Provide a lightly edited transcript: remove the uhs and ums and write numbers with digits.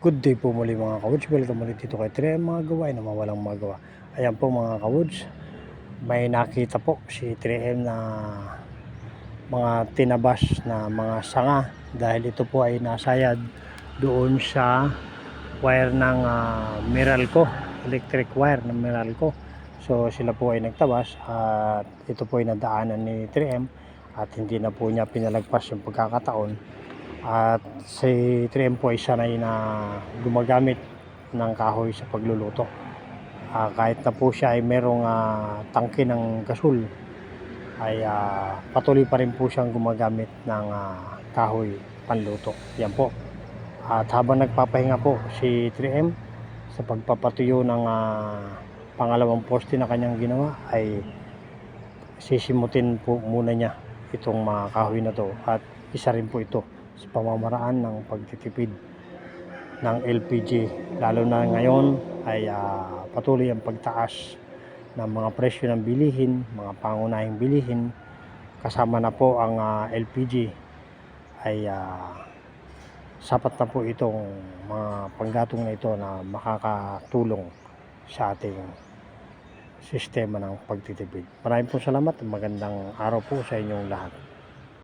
Good day po muli mga kawoods. Welcome ulit dito kay Tre mga gawain na mawalang magawa. Ayan po mga kawoods, may nakita po si 3M na mga tinabas na mga sanga dahil ito po ay nasayad doon sa wire ng Meralco, electric wire ng Meralco. So sila po ay nagtabas at ito po ay nadaanan ni 3M at hindi na po niya pinalagpas yung pagkakataon. At si 3M po ay sanay na gumagamit ng kahoy sa pagluluto. Kahit na po siya ay merong tangke ng gasol, ay patuloy pa rin po siyang gumagamit ng kahoy panluto. Yan po. At habang nagpapahinga po si 3M sa pagpapatuyo ng pangalawang poste na kanyang ginawa, ay sisimutin po muna niya itong mga kahoy na to, at isa rin po ito sa pamamaraan ng pagtitipid ng LPG, lalo na ngayon ay patuloy ang pagtaas ng mga presyo ng bilihin, mga pangunahing bilihin, kasama na po ang LPG, ay sapat na po itong mga panggatong na ito na makakatulong sa ating sistema ng pagtitipid. Maraming po salamat at magandang araw po sa inyong lahat.